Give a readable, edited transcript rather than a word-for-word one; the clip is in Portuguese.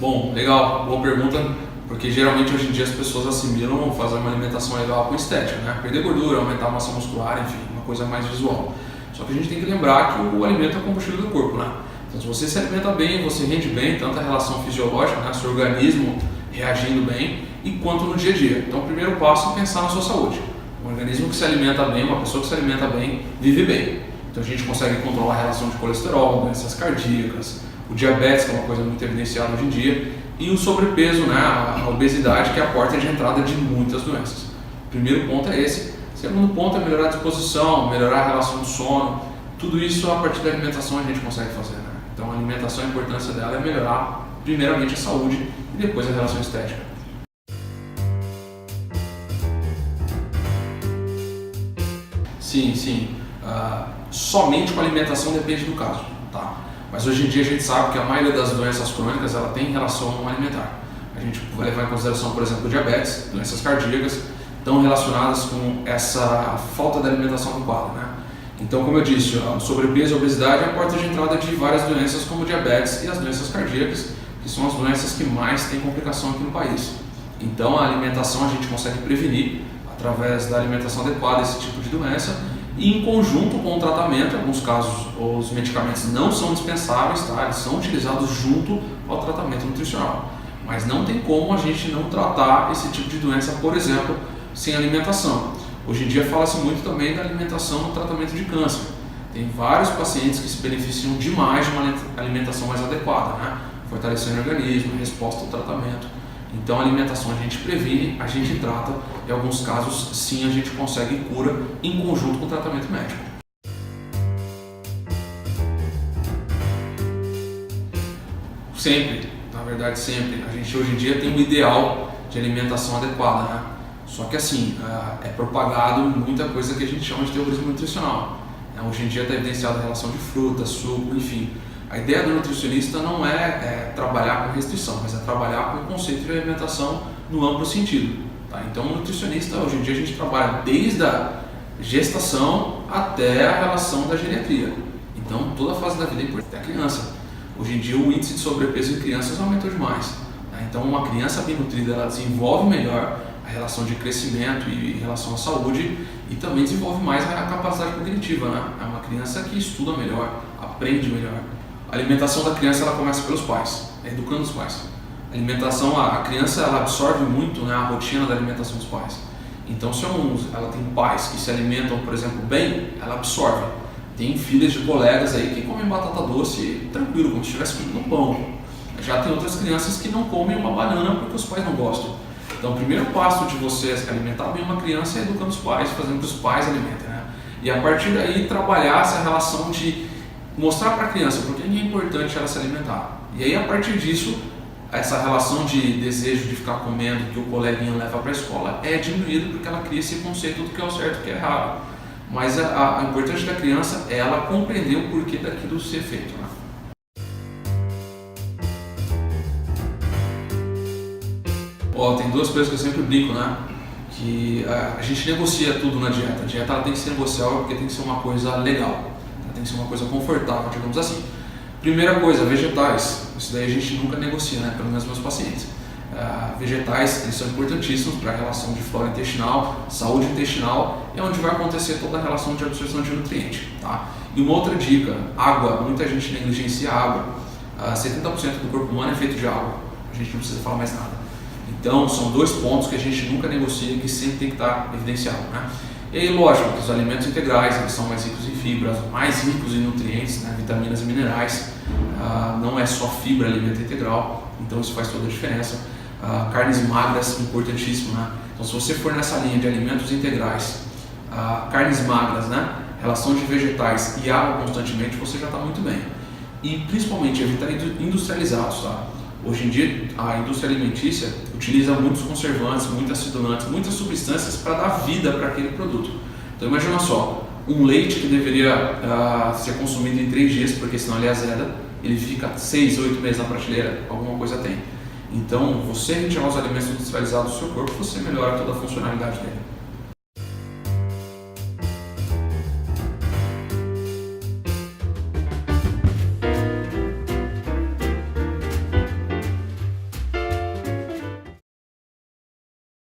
Bom, legal, boa pergunta, porque geralmente hoje em dia as pessoas assimilam fazer uma alimentação legal com estética, né? Perder gordura, aumentar a massa muscular, enfim, uma coisa mais visual. Só que a gente tem que lembrar que o alimento é o combustível do corpo, né? Então se você se alimenta bem, você rende bem, tanto a relação fisiológica, né? Seu organismo reagindo bem, e quanto no dia a dia. Então o primeiro passo é pensar na sua saúde. Um organismo que se alimenta bem, uma pessoa que se alimenta bem, vive bem. Então a gente consegue controlar a relação de colesterol, doenças cardíacas, o diabetes, que é uma coisa muito evidenciada hoje em dia, e o sobrepeso, né, a obesidade, que é a porta de entrada de muitas doenças. O primeiro ponto é esse. O segundo ponto é melhorar a disposição, melhorar a relação do sono. Tudo isso a partir da alimentação a gente consegue fazer, né? Então a alimentação, a importância dela é melhorar primeiramente a saúde e depois a relação estética. Sim. Somente com a alimentação depende do caso, tá? Mas hoje em dia a gente sabe que a maioria das doenças crônicas ela tem relação com o alimentar. A gente vai levar em consideração, por exemplo, o diabetes, doenças cardíacas, estão relacionadas com essa falta de alimentação adequada, né? Então, como eu disse, o sobrepeso e a obesidade é a porta de entrada de várias doenças como o diabetes e as doenças cardíacas, que são as doenças que mais têm complicação aqui no país. Então, a alimentação a gente consegue prevenir através da alimentação adequada esse tipo de doença e em conjunto com o tratamento. Em alguns casos os medicamentos não são dispensáveis, tá? Eles são utilizados junto ao tratamento nutricional, mas não tem como a gente não tratar esse tipo de doença, por exemplo, sem alimentação. Hoje em dia fala-se muito também da alimentação no tratamento de câncer. Tem vários pacientes que se beneficiam demais de uma alimentação mais adequada, né? Fortalecendo o organismo, resposta ao tratamento. Então a alimentação a gente previne, a gente trata, em alguns casos sim a gente consegue cura em conjunto com o tratamento médico. Sempre, na verdade sempre, a gente hoje em dia tem um ideal de alimentação adequada, né? Só que assim, é propagado muita coisa que a gente chama de terrorismo nutricional. Hoje em dia está evidenciada a relação de fruta, suco, enfim. A ideia do nutricionista não é trabalhar com restrição, mas é trabalhar com o conceito de alimentação no amplo sentido. Tá? Então, o nutricionista, hoje em dia, a gente trabalha desde a gestação até a relação da geriatria. Então, toda a fase da vida é importante, até a criança. Hoje em dia, o índice de sobrepeso em crianças aumentou demais. Tá? Então, uma criança bem nutrida, ela desenvolve melhor a relação de crescimento e relação à saúde e também desenvolve mais a capacidade cognitiva, né? É uma criança que estuda melhor, aprende melhor. A alimentação da criança ela começa pelos pais, educando os pais. A alimentação, a criança ela absorve muito, né, a rotina da alimentação dos pais. Então, se ela tem pais que se alimentam, por exemplo, bem, ela absorve. Tem filhas de colegas aí que comem batata doce tranquilo, como se estivesse comendo pão. Já tem outras crianças que não comem uma banana porque os pais não gostam. Então, o primeiro passo de você se alimentar bem uma criança é educando os pais, fazendo que os pais alimentem, né? E a partir daí trabalhar essa relação de mostrar para a criança porque é importante ela se alimentar. E aí, a partir disso, essa relação de desejo de ficar comendo que o coleguinha leva para a escola é diminuído porque ela cria esse conceito do que é o certo e o que é errado. Mas a importante da criança é ela compreender o porquê daquilo ser feito, né? Tem duas coisas que eu sempre brinco, né? Que a gente negocia tudo na dieta. A dieta ela tem que ser negociável porque tem que ser uma coisa legal. Ela tem que ser uma coisa confortável, digamos assim. Primeira coisa, vegetais. Isso daí a gente nunca negocia, né? Pelo menos meus pacientes. Vegetais, eles são importantíssimos para a relação de flora intestinal, saúde intestinal, é onde vai acontecer toda a relação de absorção de nutriente, tá? E uma outra dica, água. Muita gente negligencia a água. 70% do corpo humano é feito de água. A gente não precisa falar mais nada. Então, são dois pontos que a gente nunca negocia e que sempre tem que estar evidenciado, né? E aí, lógico, que os alimentos integrais, eles são mais ricos em fibras, mais ricos em nutrientes, né? Vitaminas e minerais. Não é só fibra, alimento integral, então isso faz toda a diferença. Carnes magras, importantíssimo, né? Então, se você for nessa linha de alimentos integrais, carnes magras, né? Relação de vegetais e água constantemente, você já está muito bem. E, principalmente, evitar industrializados, tá? Hoje em dia, a indústria alimentícia utiliza muitos conservantes, muitos acidulantes, muitas substâncias para dar vida para aquele produto. Então, imagina só, um leite que deveria ser consumido em 3 dias, porque senão ele azeda, ele fica 6, 8 meses na prateleira, alguma coisa tem. Então, você retirar os alimentos industrializados do seu corpo, você melhora toda a funcionalidade dele.